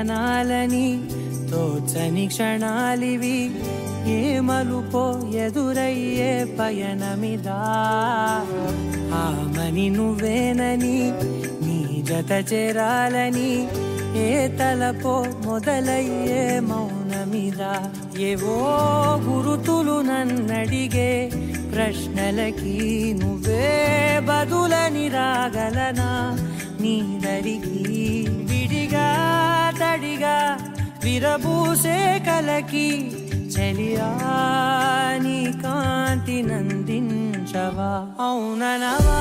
అనాలని తోచని క్షణాలివి ఏ మలుపో ఎదురయ్యే పయనమిదా ఆమని నువ్వేనని నీ జత చేరాలని ఏ తలపో మొదలయ్యే మౌనమిదా ఏవో గురుతులు నన్నడిగే ప్రశ్నలకి నువ్వే బదులని రాగలనా నీ దరికి విడిగా తడిగా విరబూసే కలకి చలియా నీ కాంతి నందించవా అవుననవా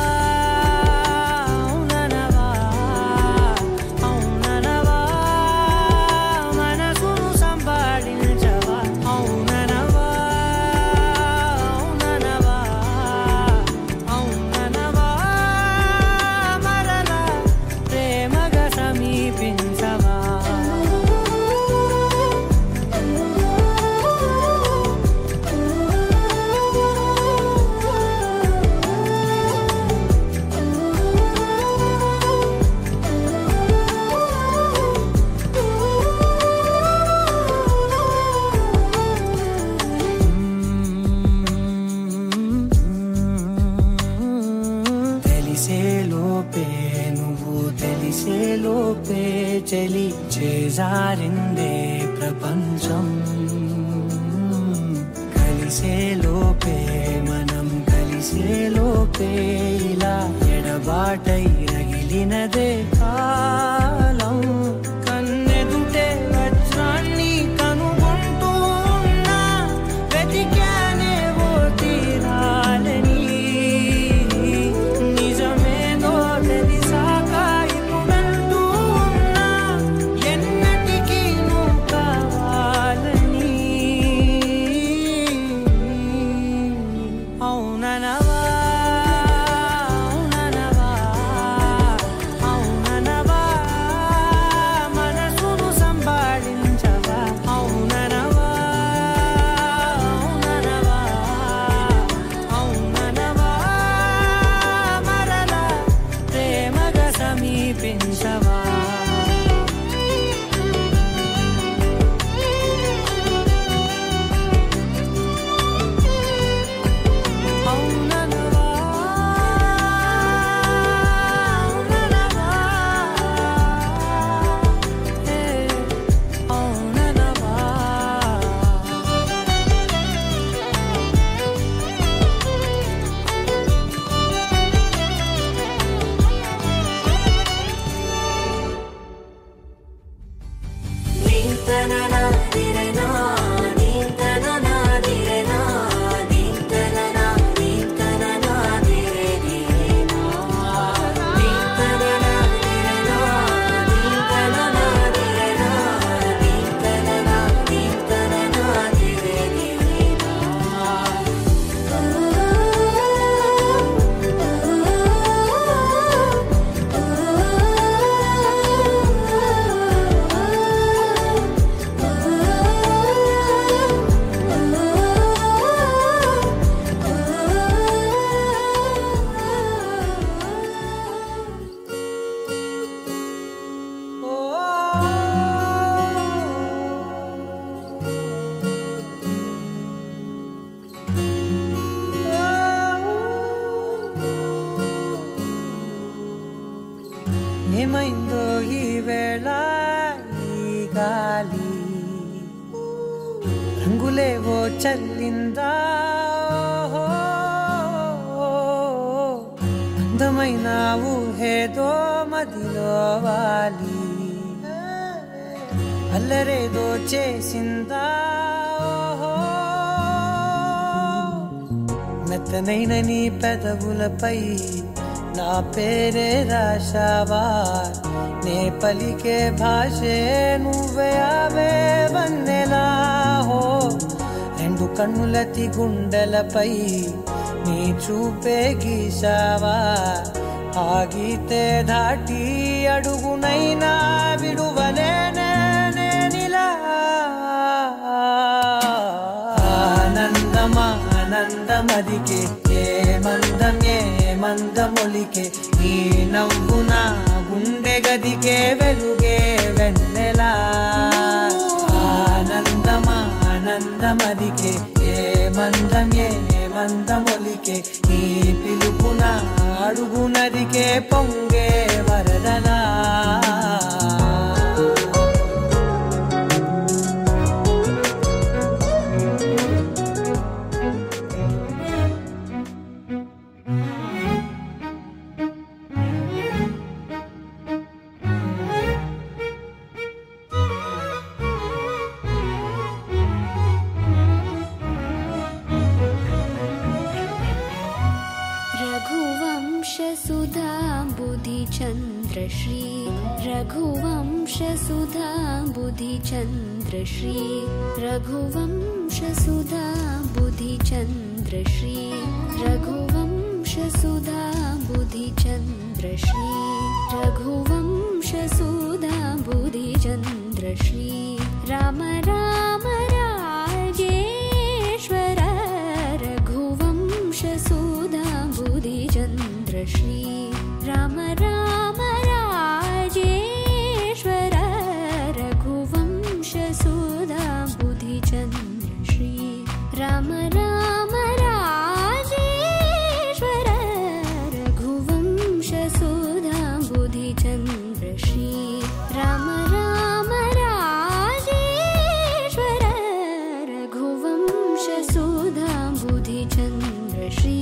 చలి చేజారిందే ప్రపంచం కలిసే లోపే మనం కలిసే లోపే ఇలా ఎడబాటై రగిలినదే కాలం కన్నెదుటే వజ్రాన్ని కనుగొంటూ ఉన్నా వెతికానే ఓ తీరాలని నిజమేదో తెలిసాక ఏమైందో ఈ వేళ ఈ గాలి రంగులేవో చల్లిందా అందమైన ఊహేదో మదిలో వాలి అల్లరేదో చేసిందా మెత్తనైన నీ పెదవులపై నా పేరే రాశావా నే పలికే భాషే నువ్వే ఆవే వన్నెలా హో రెండు కన్నులతి గుండెలపై నీ చూపే గీశావా ఆగితే దాటి అడుగునైనా విడువలేనే నేనిలా ఆనందమా ఆనందమదికే ఏ మందమొలికే నీ నవ్వున గుండె గదికే వెలుగే వెన్నెలా అడుగు నదికే పొంగే వరదలా श्री रघुवंशसुधा बुधिचन्द्र श्री रघुवंशसुधा बुधिचन्द्र श्री रघुवंशसुधा बुधिचन्द्र श्री रघुवंशसुधा बुधिचन्द्र श्री राम राम राजेश्वर रघुवंशसुधा बुधिचन्द्र श्री राम राम राजेश्वर रघुवंशसुधा बुधिचन्द्र श्री राम राम राजेश्वर रघुवंशसुधा बुधिचन्द्र श्री राम राम राजेश्वर रघुवंशसुधा बुधिचन्द्र श्री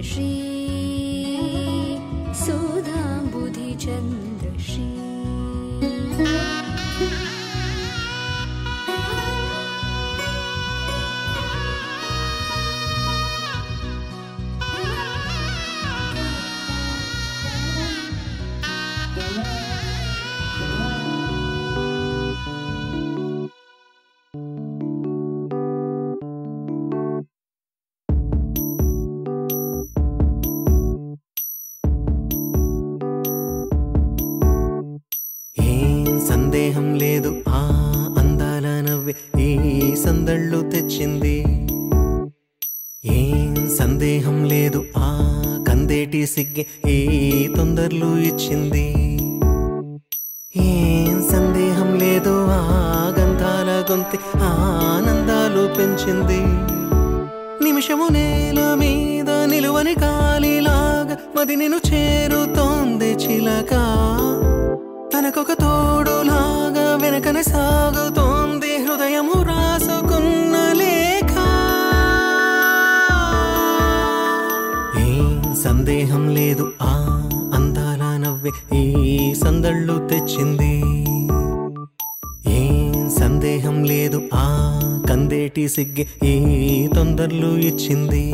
चन्द्रश्री सुधाम्बुधि चन्द्रश्री సందేహం లేదు ఆ అందాల నవ్వే ఈ సందళ్ళు తెచ్చింది ఏం సందేహం లేదు ఆ కందేటి సిగ్గే ఈ తొందరలు ఇచ్చింది ఏం సందేహం లేదు ఆ గంధాల గొంతి ఆనందాలు పెంచింది నిమిషము నేల మీద నిలువని గాలిలాగా మది నిన్ను చేరుతోంది చిలక తనకొక తోడులాగా వెనకనే సాగుతోంది హృదయము రాసుకున్న లేఖ ఏం సందేహం లేదు ఆ అందాల నవ్వే ఈ సందళ్ళు తెచ్చింది ఏం సందేహం లేదు ఆ కందేటి సిగ్గే ఈ తొందరలు ఇచ్చింది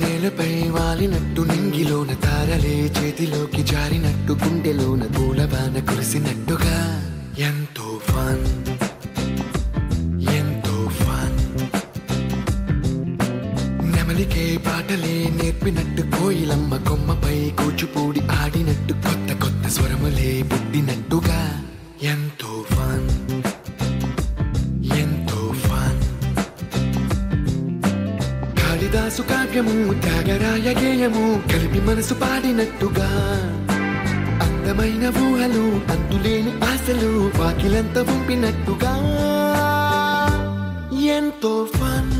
నేలపై వాలినట్టు నింగిలోన తారలే చేతిలోకి జారినట్టు గుండెలోన పూలవాన కురిసినట్టుగా ఎంతో ఫన్ ఎంతో ఫన్ నెమలికే పాటలే నేర్పినట్టు కోయిలమ్మ కొమ్మపై కూచిపూడి ఆడినట్టు కొత్త కొత్త స్వరములే పుట్టినట్టుగా ఎంతో ఫన్ కాళిదాసు కావ్యము త్యాగరాయ గేయము కలిపి మనసు పాడినట్టుగా అందమైన ఊహలు అంతులేని ఆశలు వాకిలంత పంపినట్టుగా ఎంతో ఫన్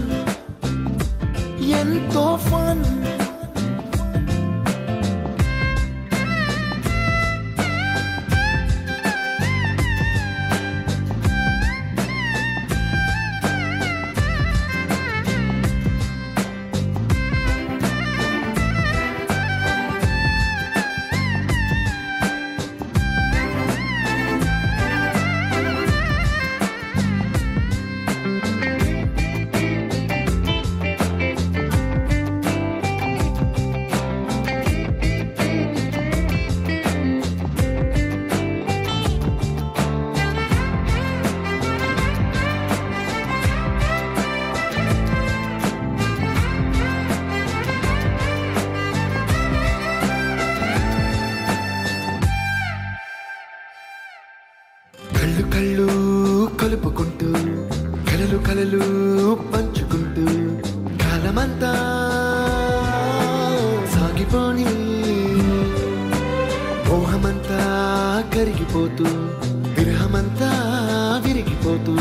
ఎంతో ఫన్ కళ్ళు కళ్ళు కలుపుకుంటూ కలలు కలలు పంచుకుంటూ కాలమంతా సాగిపోని మోహమంతా కరిగిపోతూ విరహమంతా విరిగిపోతూ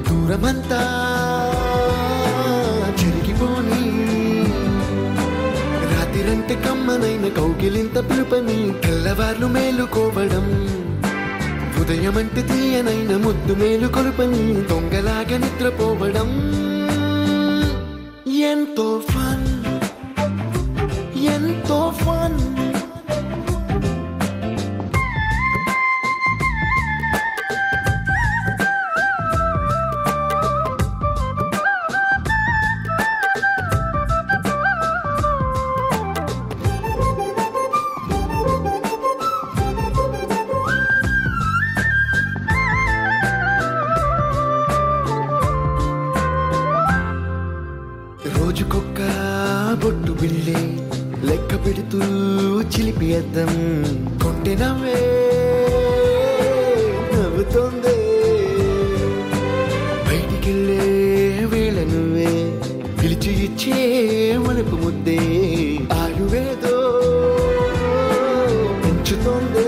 దూరమంతా చెరిగిపోని రాత్రిరంటే కమ్మనైన కౌగిలింత పిలుపని తెల్లవార్లు మేలుకోవడం ఉదయమంటే తీయనైన ముద్దు మేలు కొలుపని దొంగలాగా నిద్రపోవడం ఎంతో ఫన్ ఎంతో ఫన్ రోజుకొక్క బొట్టు బిళ్ళే లెక్క పెడుతూ చిలిపి అద్దం కొంటె నవ్వే నవ్వుతోందే బయటికెళ్ళే వేళ నువ్వే పిలిచి ఇచ్చే వనపు ముద్దే ఆయువేదో పెంచుతోందే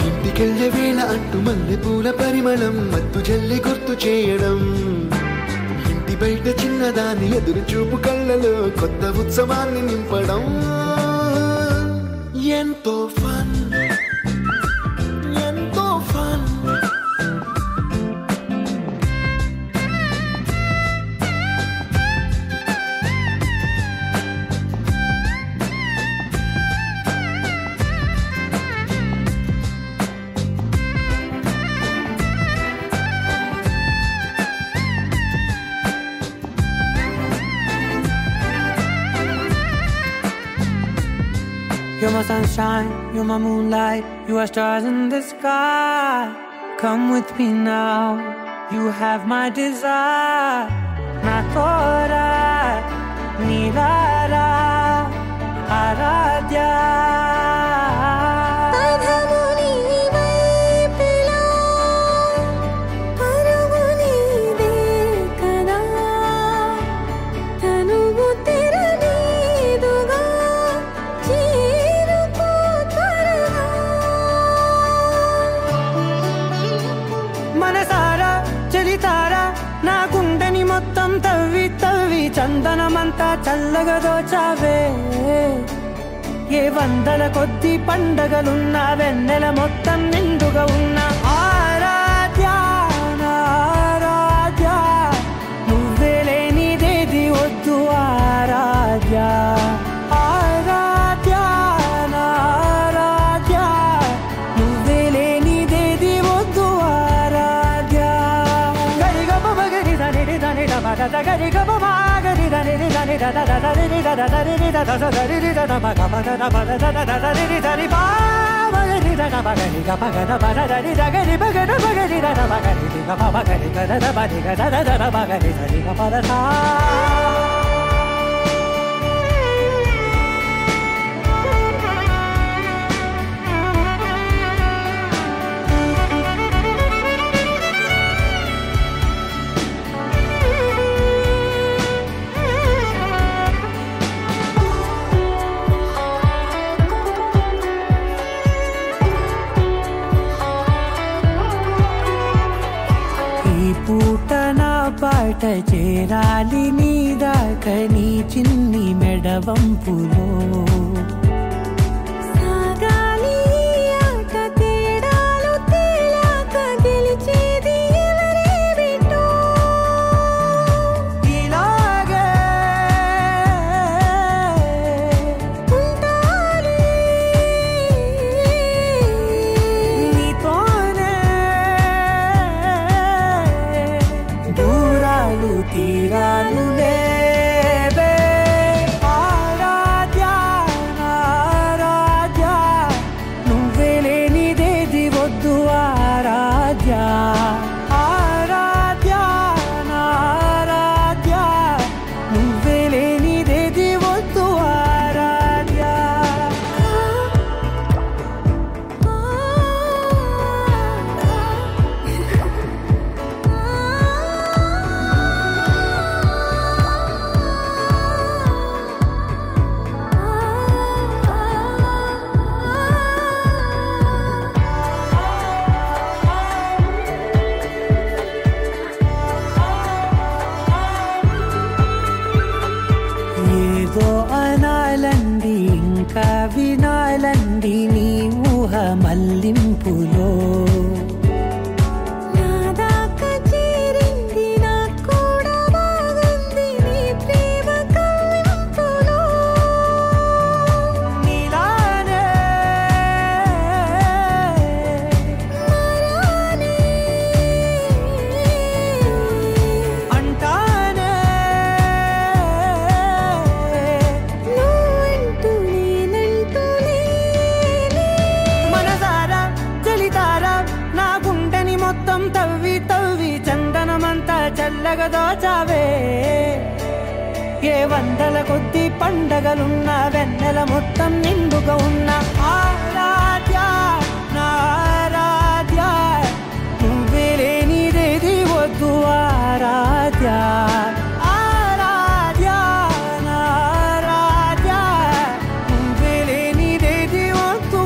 ఇంటికెళ్ళే వేళ అంటూ మల్లె పూల పరిమళం మత్తు జల్లి గుర్తు చేయడం బయట చిన్నదాని ఎదురు చూపు కళ్ళలో కొత్త ఉత్సవాన్ని నింపడం ఎంతో ఫన్ ఎంతో fun You're my sunshine, you're my moonlight, you are stars in the sky. Come with me now, you have my desire. Na tora, nirara, aradhya. నా గుండెని మొత్తం తవ్వి తవ్వి చందనమంతా చల్లగా దోచావే ఏ వందల కొద్ది పండగలున్న వెన్నెల మొత్తం నిండుగా ఉన్న ఆరాధ్య ఆరాధ్య నువ్వే లేనిదేది వద్దు ఆరాధ్య ఆరాధ్య ఆరాధ్య నువ్వే లేనిదేది వద్దు ఆరాధ్య గరి గమ గరి దని దని దని దని చేరాలి నీ దాకా నీ చిన్ని మెడవంపులో సాగాలి ఆట తేడాలు తేలాక గెలిచేది ఎవరే బిడ్డో ఇలాగే ఉంటాలి నీతోనే దూరాలు తీరాలు లేవే ఆరాధ్య ఆరాధ్య నువ్వే లేనిదేది వద్దు ఆరాధ్య ఆరాధ్య ఆరాధ్య నువ్వే లేనిదేది వద్దు ఆరాధ్య ఏదో అనాలండి ఇంకా వినాలండి నీ ఊహ మల్లింపులో నా దాకా చేరింది నాకు కూడా బాగుంది నీ ప్రేమ కవ్వింపులో నీలానే మారాలి అంటానే నువ్వంటూ నేనంటూ లేనే మనసారా చలితారా నా గుండెని మొత్తం తవ్వి తవ్వి చందనమంతా చల్లగా దోచావే ఏ వందల కొద్ది పండగలున్న వెన్నెల మొత్తం నిండుగా ఉన్న ఆరాధ్య నా ఆరాధ్య నువ్వే లేనిదేది వద్దు ఆరాధ్య ఆరాధ్య నా ఆరాధ్య నువ్వే లేనిదేది వద్దు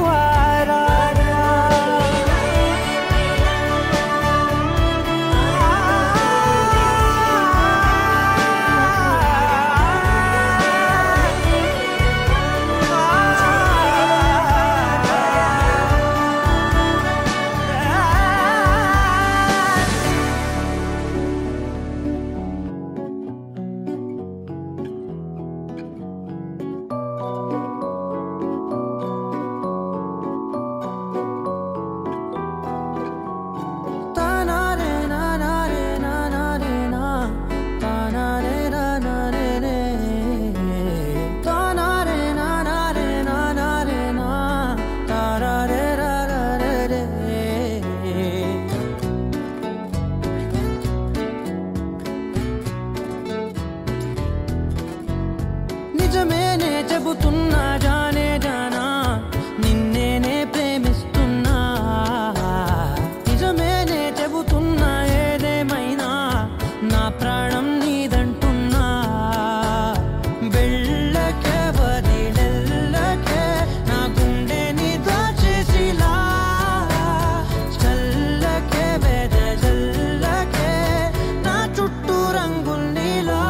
నిజమేనే చెబుతున్నా జానే జానా నిన్నేనే ప్రేమిస్తున్నా నిజమేనే చెబుతున్నా ఏదేమైనా నా ప్రాణం నీదంటున్నా వెళ్ళకే వదిలెళ్ళకే నా గుండెని దాచేసిలా చల్లకే వెదజల్లకే నా చుట్టూ రంగుల్నిలా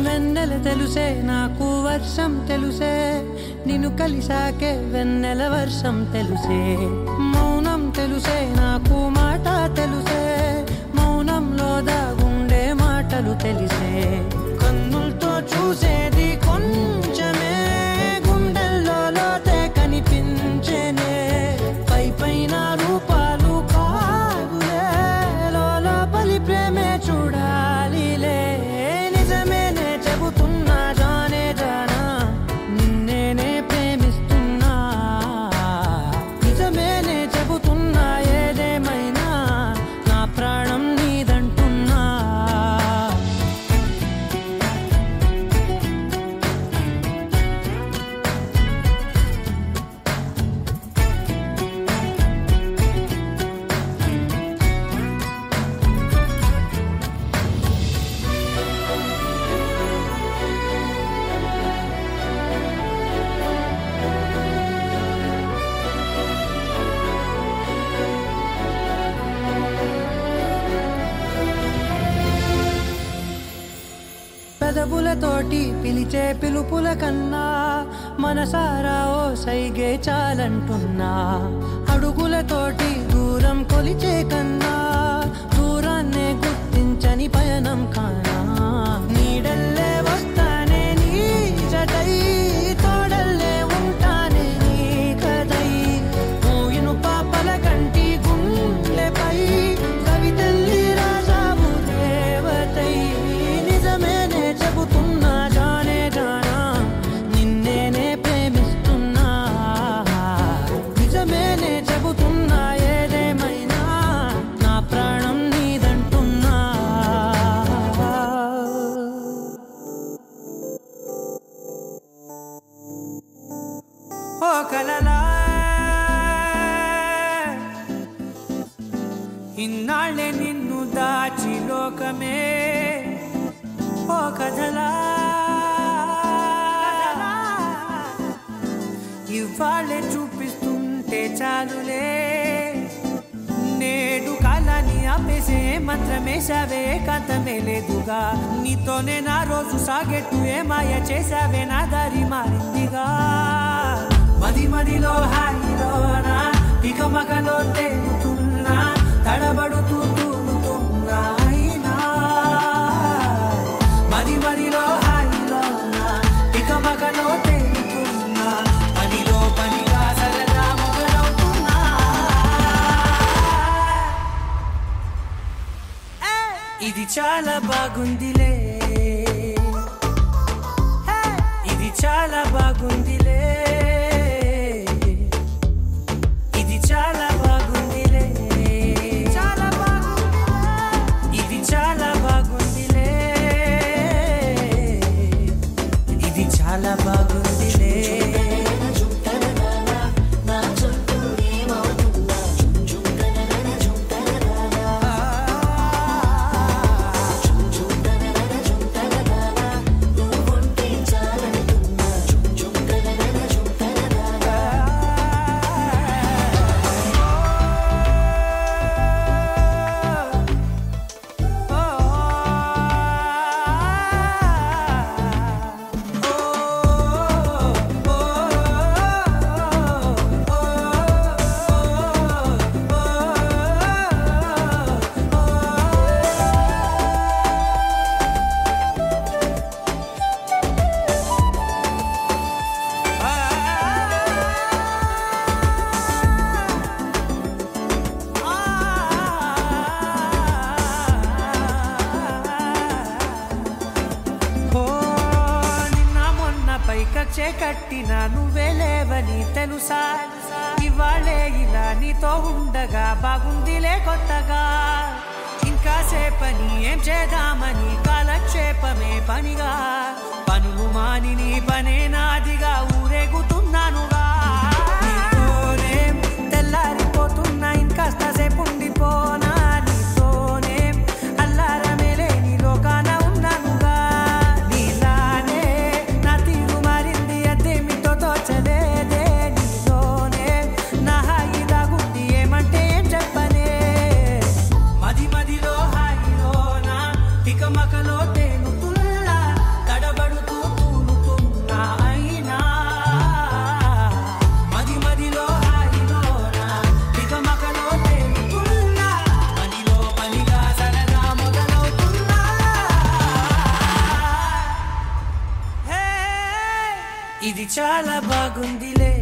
వెన్నెల తెలుసే నాకు వర్షం తెలుసే నిన్ను కలిసాకే వెన్నెల వర్షం తెలుసే మౌనం తెలుసే నాకు మాట తెలుసే మౌనంలో దాగుండే మాటలు తెలిసే కన్నులతో చూసేది కొంచెమే గుండెల్లో లోతే కనిపించేనే పై పైన రూపాలు కాదులే లోపలి ప్రేమే చూడాలిలే నిజమేనే చెబుతున్నా జానే జానా నిన్నేనే ప్రేమిస్తున్నా నిజమేనే చెబుతున్నా ఏదేమైనా నా ప్రాణం నీదంటున్నా పెదవులతోటి పిలిచే పిలుపుల కన్నా మనసారా ఓ సైగే చాలంటున్నా. అడుగులతోటి దూరం కొలిచే కన్నా దూరాన్నే గుర్తించని పయనం కానా. నీడల్లే వస్తానే నీ జతై, తోడల్లే ఉంటానే నీ కదై. మోయిను పాపల కంటి గుండెపై కవితల్లి రాజావు దేవతై. నిజమేనే చెబుతున్నా జానే జానా, నిన్నేనే ప్రేమిస్తున్నా. నిజమేనే చెబుతున్నా ఏదేమైనా నా ప్రాణం నీదంటున్నా. ఓ కలలా ఇన్నాళ్ళే నిన్ను దాచి లోకమే, ఓ కథలా ఇవాళ్ళే చూపిస్తుంటే చాలులే. నేడు కాలాన్ని ఆపేసే మంత్రమేశావే, కాంతమే లేదుగా. నీతోనే నా రోజు సాగెట్టు ఏ మాయ చేశావే, నా దారి మారిందిగా. మది మదిలో హాయిలోనా ఇక మగలో తేలుతున్నా, తడబడుతూ తూలుతున్నా అయినా. మది మదిలో హాయిలోనా ఇక మగలో తేలుతున్నా, పనిలో పనిగా సరదా మొదలవుతున్నా. ఇది చాలా బాగుందిలే, ఇది చాలా బాగుందిలే, ఇది చాలా బాగుందిలే, చాలా బాగుందిలే, ఇది చాలా బాగుందిలే, ఇది చాలా బాగుందిలే. కచ్చే కట్టినా నువ్వే లేవని తెలుసా. ఇవాళే ఇలా నీతో ఉండగా బాగుందిలే కొత్తగా. ఇంకా సేపని ఏం చేద్దామని కాలక్షేపమే పనిగా. పనులు మాని నీ పనే నాదిగా ఊరేగుతున్నానుగా. నీతోనే తెల్లారిపోతున్నా, ఇంకాస్త సేపు ఉండిపోనా. నీతోనే అల్లారమే లేని లోకాన ఉన్నానుగా. నీలానే నా తీరు మారింది, అదేమిటో తోచలేదే. నీలోనే నా హాయి దాగుంది, ఏమంటే ఏం చెప్పనే. మది మదిలో హాయిలోనా తికమకలో తేలుతున్నా, తడబడుతూ తూలుతున్నా అయినా. మది మదిలో హాయిలోనా తికమకలో తేలుతున్నా, పనిలో పనిగా సరదా మొదలవుతున్నా. హే, ఇది చాలా బాగుందిలే,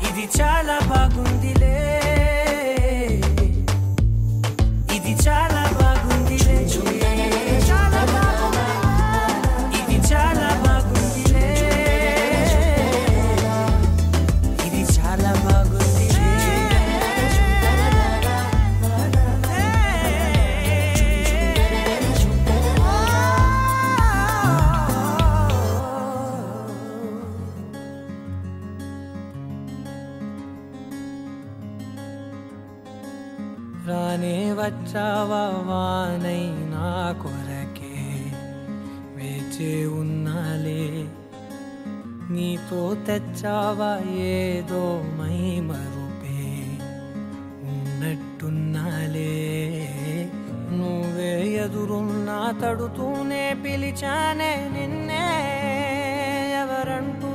ఇది చాలా బాగుందిలే, ఇది చాలా బాగుందిలే, చాలా బాగుందిలే, ఇది చాలా బాగుందిలే, ఇది చాలా బాగుందిలే. రానే వచ్చావా వానై నా కొరకే, వేచే ఉన్నాలే. నీతో తెచ్చావా ఏదో మై మరుపే, ఉన్నట్టున్నాలే. నువ్వే ఎదురున్నా తడుతూనే పిలిచానే నిన్నే ఎవరంటూ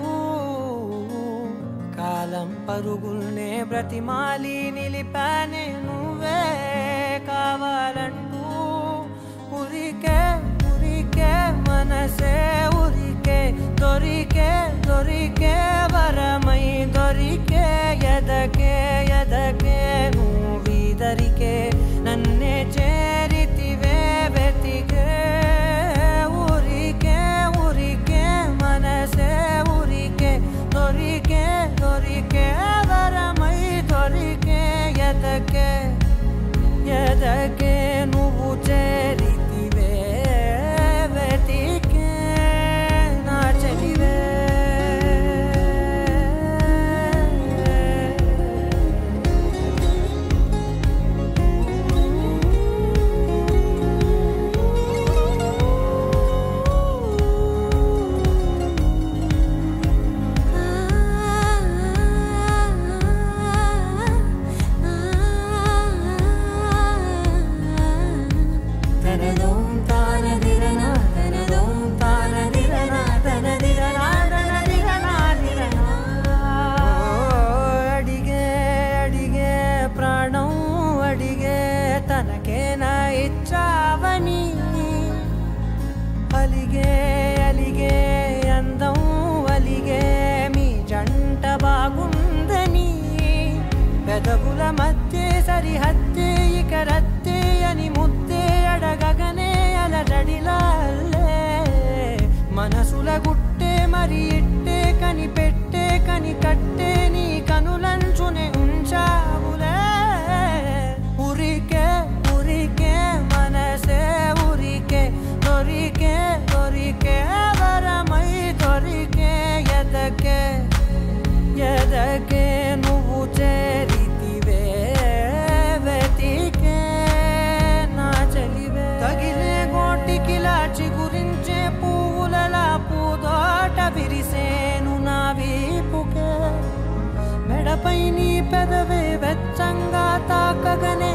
కాలం పరుగుల్నే బ్రతిమాలి నిలిపానే నువ్వే కావాలంటూ ఉరికే ఉరికే మనసే ఉరికే దొరికే దొరికే వరమై దొరికే ఎదకే ఎదకే నువ్విదరికే నన్నే చేరితివే వెతికే ఊరికే ఊరికే మనసే ఊరికే దొరికే దొరికే వరమై దొరికే ఎదకే ఎదకే నువ్వు చేరితివే వెతికే నా చెలివే తనకేనా ఇచ్చావని అలిగే అలిగే అందం అలిగే మీ జంట బాగుందని పెదవుల మధ్య సరిహద్దే ఇక రద్దే అని ముద్దే అడగగనే అలజడిలాలే మనసుల గుట్టే మరి ఇట్టే కని పెట్టే కని కట్టే నీ కనులంచునే ఉంచావులే ఉరికే ఉరికే మనసే ఉరికే దొరికే దొరికే వరమై దొరికే ఎదకే ఎదకే నువ్వు చేరితివే వెతికే నా చెలివే తగిలే గోటికిలా చిగురించే పువ్వులలా పూదోట విరిసేను నా వీపుకే మెడపై నీ పెదవే వెచ్చంగా తాకగనే